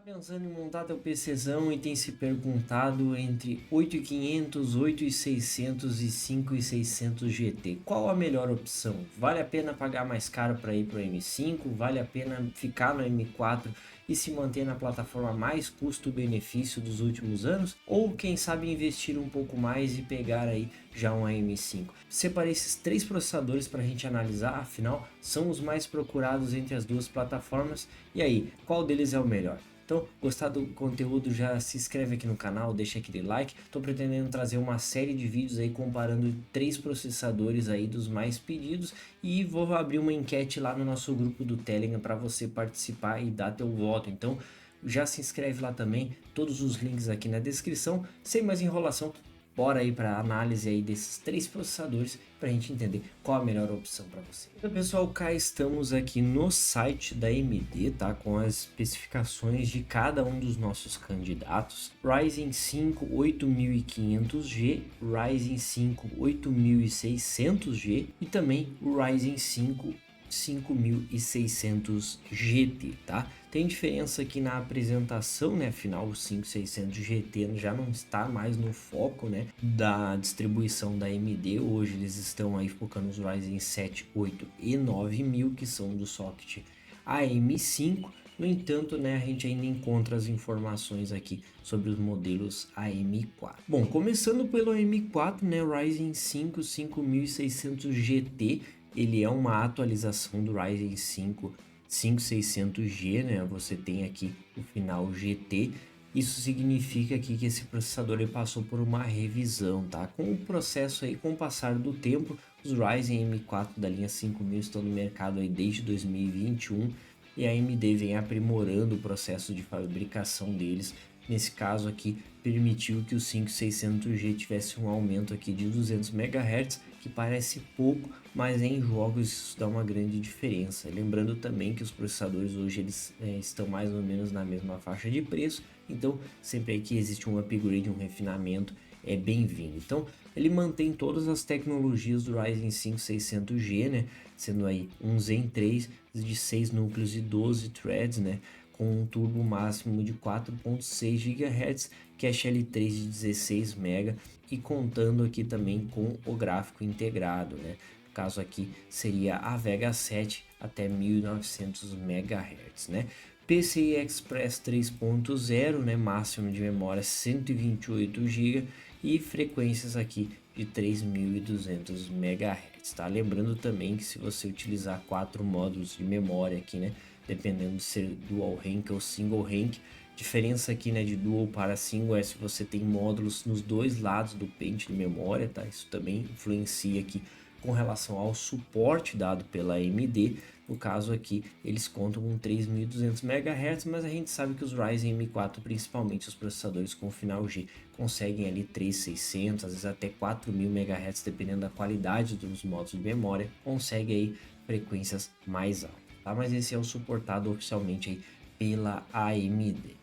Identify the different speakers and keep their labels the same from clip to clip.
Speaker 1: Pensando em montar teu PCzão e tem se perguntado entre 8500, 8600 e 5600 GT, qual a melhor opção? Vale a pena pagar mais caro para ir para o M5? Vale a pena ficar no M4 e se manter na plataforma mais custo-benefício dos últimos anos? Ou quem sabe investir um pouco mais e pegar aí já um AM5? Separei esses três processadores para a gente analisar, afinal são os mais procurados entre as duas plataformas. E aí, qual deles é o melhor? Então, gostar do conteúdo, já se inscreve aqui no canal, deixa aquele like. Estou pretendendo trazer uma série de vídeos aí comparando três processadores aí dos mais pedidos e vou abrir uma enquete lá no nosso grupo do Telegram para você participar e dar teu voto. Então, já se inscreve lá também, todos os links aqui na descrição. Sem mais enrolação, bora aí para a análise aí desses três processadores para a gente entender qual a melhor opção para você. Então, pessoal, cá estamos aqui no site da AMD, tá? Com as especificações de cada um dos nossos candidatos. Ryzen 5 8500G, Ryzen 5 8600G e também o Ryzen 5 5600 GT, tá? Tem diferença aqui na apresentação, né? Afinal, o 5600 GT já não está mais no foco, né, da distribuição da AMD. Hoje eles estão aí focando nos Ryzen 7, 8 e 9000, que são do socket AM5. No entanto, né, a gente ainda encontra as informações aqui sobre os modelos AM4. Bom, começando pelo AM4, né, Ryzen 5 5600 GT, ele é uma atualização do Ryzen 5 5600G, né? Você tem aqui o final GT. Isso significa aqui que esse processador ele passou por uma revisão, tá? Com o processo aí, com o passar do tempo, os Ryzen M4 da linha 5000 estão no mercado aí desde 2021 e a AMD vem aprimorando o processo de fabricação deles. Nesse caso aqui, permitiu que o 5600G tivesse um aumento aqui de 200 MHz, que parece pouco, mas em jogos isso dá uma grande diferença. Lembrando também que os processadores hoje eles estão mais ou menos na mesma faixa de preço, então sempre aí que existe um upgrade, um refinamento, é bem-vindo. Então ele mantém todas as tecnologias do Ryzen 5 600G, né, sendo aí um Zen 3 de 6 núcleos e 12 threads, né, com um turbo máximo de 4.6 GHz, cache L3 de 16 MB e contando aqui também com o gráfico integrado, né? No caso aqui seria a Vega 7 até 1900 MHz, né? PCI Express 3.0, né? Máximo de memória 128 GB e frequências aqui de 3200 MHz, tá? Lembrando também que se você utilizar 4 módulos de memória aqui, né, dependendo de ser dual rank ou single rank, diferença aqui, né, de dual para single é se você tem módulos nos dois lados do pente de memória, tá? Isso também influencia aqui com relação ao suporte dado pela AMD. No caso aqui, eles contam com 3200 MHz, mas a gente sabe que os Ryzen M4, principalmente os processadores com final G, conseguem ali 3600, às vezes até 4000 MHz, dependendo da qualidade dos módulos de memória, consegue aí frequências mais altas, tá? Mas esse é o suportado oficialmente aí pela AMD.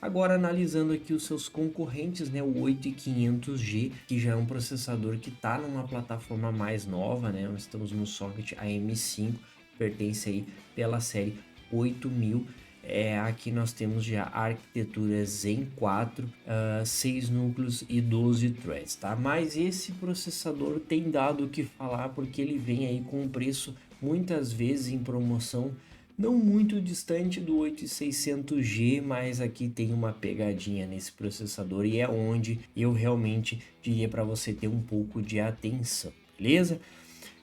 Speaker 1: Agora analisando aqui os seus concorrentes, né, o 8500G, que já é um processador que está numa plataforma mais nova, né, nós estamos no socket AM5, pertence aí pela série 8000. Aqui nós temos já a arquitetura Zen 4, 6 núcleos e 12 threads, tá? Mas esse processador tem dado o que falar porque ele vem aí com um preço muitas vezes em promoção, não muito distante do 8600G, mas aqui tem uma pegadinha nesse processador e é onde eu realmente diria para você ter um pouco de atenção, beleza?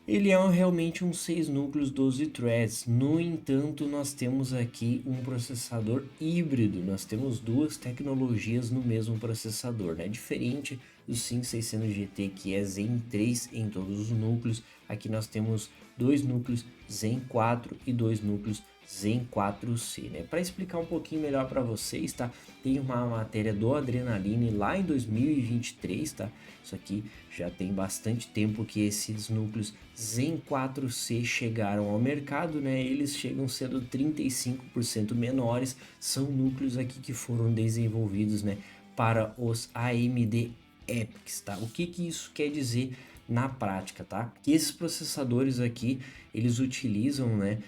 Speaker 1: Ele é realmente um 6 núcleos 12 threads, no entanto nós temos aqui um processador híbrido, nós temos duas tecnologias no mesmo processador, né? Diferente do 5600 GT, que é Zen 3 em todos os núcleos, aqui nós temos dois núcleos Zen 4 e dois núcleos Zen 4C, né? Para explicar um pouquinho melhor para vocês, tá? Tem uma matéria do Adrenaline lá em 2023, tá? Isso aqui já tem bastante tempo que esses núcleos Zen 4C chegaram ao mercado, né? Eles chegam sendo 35% menores, são núcleos aqui que foram desenvolvidos, né, para os AMD EPICs, tá? O que isso quer dizer na prática, tá? Que esses processadores aqui, eles utilizam, né,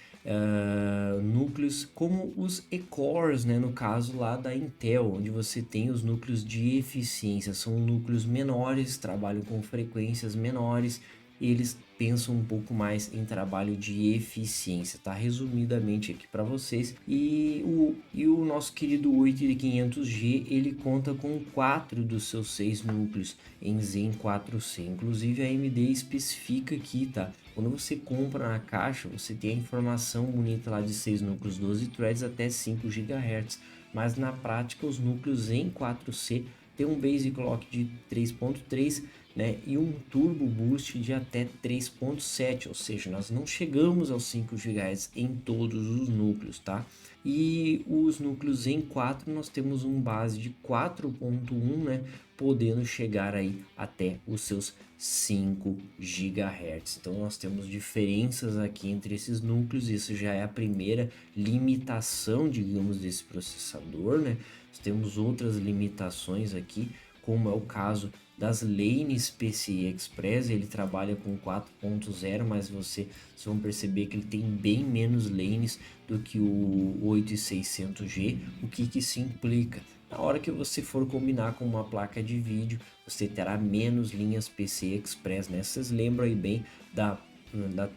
Speaker 1: núcleos como os E-cores, né, no caso lá da Intel, onde você tem os núcleos de eficiência, são núcleos menores, trabalham com frequências menores, e eles pensam um pouco mais em trabalho de eficiência, tá? Resumidamente aqui para vocês. E o nosso querido 8500G, ele conta com 4 dos seus 6 núcleos em Zen 4C. Inclusive a AMD especifica aqui, tá? Quando você compra na caixa, você tem a informação bonita lá de 6 núcleos, 12 threads até 5 GHz, mas na prática os núcleos em 4C tem um base clock de 3.3, né, e um turbo boost de até 3.7, ou seja, nós não chegamos aos 5 GHz em todos os núcleos, tá? E os núcleos em 4 nós temos um base de 4.1, né, podendo chegar aí até os seus 5 GHz. Então nós temos diferenças aqui entre esses núcleos, isso já é a primeira limitação, digamos, desse processador, né? Nós temos outras limitações aqui, como é o caso das lanes PCI Express. Ele trabalha com 4.0, mas vocês vão perceber que ele tem bem menos lanes do que o 8600G. O que isso implica? Na hora que você for combinar com uma placa de vídeo, você terá menos linhas PCI Express, né? Vocês lembram aí bem da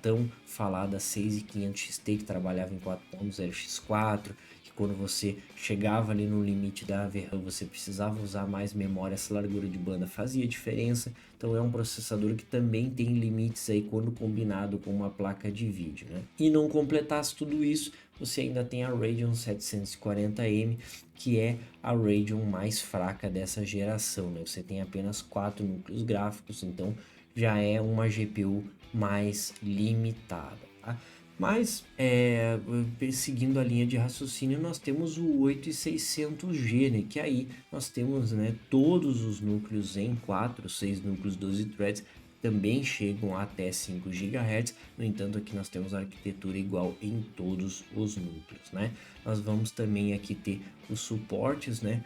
Speaker 1: tão falada 6500 XT, que trabalhava em 4.0 X4, que quando você chegava ali no limite da VRAM, você precisava usar mais memória, essa largura de banda fazia diferença. Então é um processador que também tem limites aí quando combinado com uma placa de vídeo, né? E não completasse tudo isso, você ainda tem a Radeon 740M, que é a Radeon mais fraca dessa geração, né? Você tem apenas 4 núcleos gráficos, então já é uma GPU mais limitada, tá? Mas, seguindo a linha de raciocínio, nós temos o 8600G, né? Que aí nós temos, né, todos os núcleos em 4, 6 núcleos, 12 threads, também chegam até 5 GHz. No entanto, aqui nós temos a arquitetura igual em todos os núcleos, né? Nós vamos também aqui ter os suportes, né?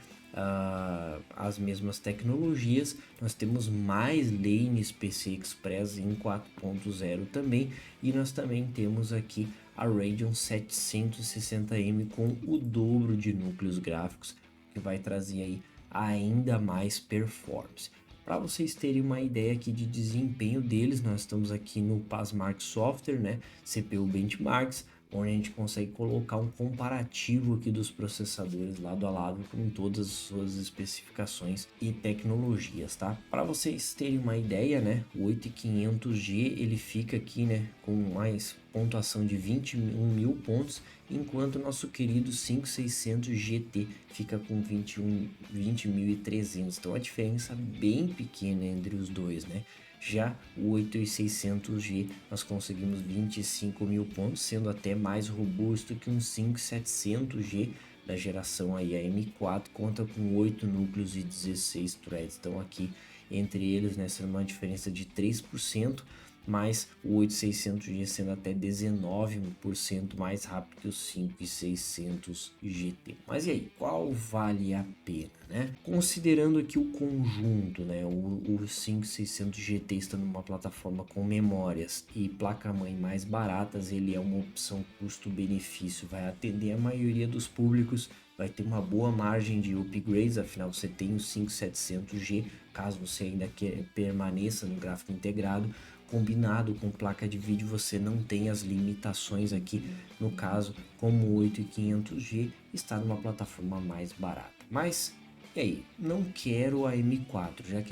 Speaker 1: As mesmas tecnologias. Nós temos mais lanes PCI Express em 4.0 também, e nós também temos aqui a Radeon 760M com o dobro de núcleos gráficos, que vai trazer aí ainda mais performance. Para vocês terem uma ideia aqui de desempenho deles, nós estamos aqui no Passmark Software, né? CPU Benchmarks, onde a gente consegue colocar um comparativo aqui dos processadores lado a lado com todas as suas especificações e tecnologias, tá? Para vocês terem uma ideia, né, o 8500G ele fica aqui, né, com mais pontuação de 21 mil pontos, enquanto o nosso querido 5600 GT fica com 20.300. Então a diferença é bem pequena entre os dois, né? Já o 8600G nós conseguimos 25 mil pontos, sendo até mais robusto que um 5700G da geração aí, a M4, conta com 8 núcleos e 16 threads. Então aqui entre eles, né, sendo uma diferença de 3%, mas o 8600G sendo até 19% mais rápido que o 5600 GT. Mas e aí, qual vale a pena, né? Considerando aqui o conjunto, né, o 5600 GT está numa plataforma com memórias e placa-mãe mais baratas, ele é uma opção custo-benefício, vai atender a maioria dos públicos, vai ter uma boa margem de upgrades, afinal você tem o 5700G, caso você ainda permaneça no gráfico integrado. Combinado com placa de vídeo, você não tem as limitações aqui, no caso, como o 8500G está numa plataforma mais barata. Mas, e aí? Não quero a M4, já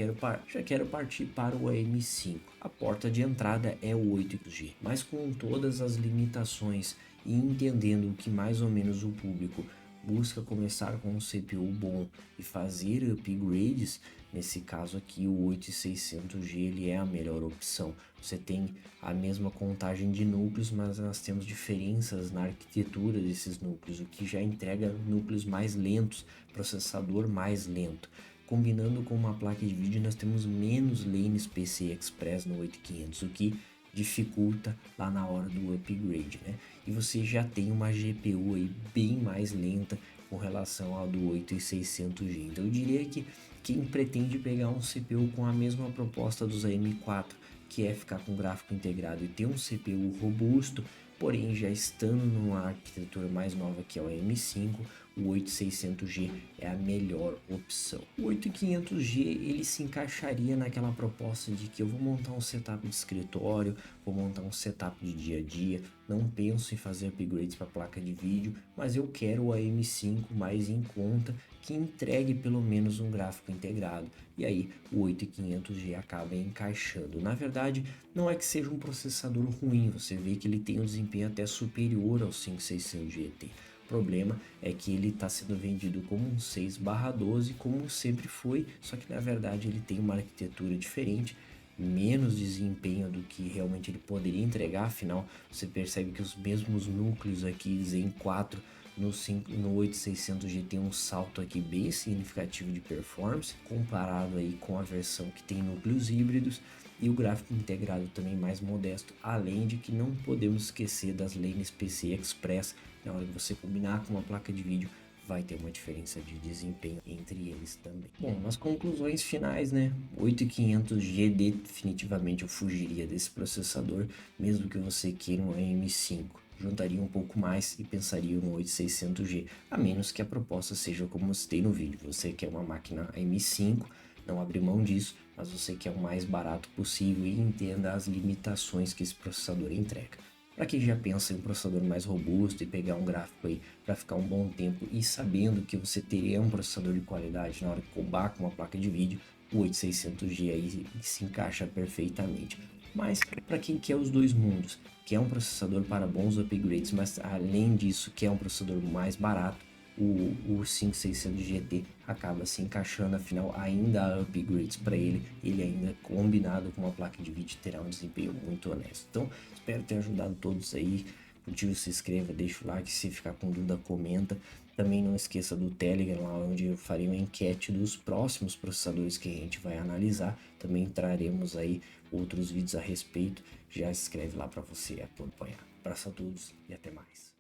Speaker 1: quero partir para o M5. A porta de entrada é o 8G, mas com todas as limitações e entendendo que mais ou menos o público busca começar com um CPU bom e fazer upgrades, nesse caso aqui o 8600G ele é a melhor opção. Você tem a mesma contagem de núcleos, mas nós temos diferenças na arquitetura desses núcleos, o que já entrega núcleos mais lentos, processador mais lento. Combinando com uma placa de vídeo, nós temos menos lanes PCI Express no 8500, o que dificulta lá na hora do upgrade, né? E você já tem uma GPU aí bem mais lenta com relação ao do 8600G. Então eu diria que quem pretende pegar um CPU com a mesma proposta dos AM4, que é ficar com gráfico integrado e ter um CPU robusto, porém já estando numa arquitetura mais nova que é o M5, o 8600G é a melhor opção. O 8500G ele se encaixaria naquela proposta de que eu vou montar um setup de escritório, vou montar um setup de dia a dia, não penso em fazer upgrades para placa de vídeo, mas eu quero o AM5 mais em conta que entregue pelo menos um gráfico integrado. E aí o 8500G acaba encaixando. Na verdade, não é que seja um processador ruim, você vê que ele tem um desempenho até superior ao 5600 GT. O problema é que ele está sendo vendido como um 6/12, como sempre foi, só que na verdade ele tem uma arquitetura diferente, menos desempenho do que realmente ele poderia entregar. Afinal, você percebe que os mesmos núcleos aqui Zen 4 no 8600G tem um salto aqui bem significativo de performance, comparado aí com a versão que tem núcleos híbridos, e o gráfico integrado também mais modesto, além de que não podemos esquecer das lanes PCI Express. Na hora de você combinar com uma placa de vídeo, vai ter uma diferença de desempenho entre eles também. Bom, nas conclusões finais, né? 8500G definitivamente eu fugiria desse processador, mesmo que você queira um AM5. Juntaria um pouco mais e pensaria no 8600G, a menos que a proposta seja como eu citei no vídeo. Você quer uma máquina AM5, não abre mão disso, mas você quer o mais barato possível e entenda as limitações que esse processador entrega. Para quem já pensa em um processador mais robusto e pegar um gráfico aí para ficar um bom tempo e sabendo que você teria um processador de qualidade na hora de combar com uma placa de vídeo, o 8600G aí se encaixa perfeitamente. Mas para quem quer os dois mundos, quer um processador para bons upgrades, mas além disso quer um processador mais barato, o 5600 GT acaba se encaixando, afinal ainda há upgrades para ele ainda combinado com uma placa de vídeo terá um desempenho muito honesto. Então espero ter ajudado todos aí. Curtiu, se inscreva, deixa o like, se ficar com dúvida comenta. Também não esqueça do Telegram, lá onde eu farei uma enquete dos próximos processadores que a gente vai analisar. Também traremos aí outros vídeos a respeito. Já se inscreve lá para você acompanhar. Abraço a todos e até mais.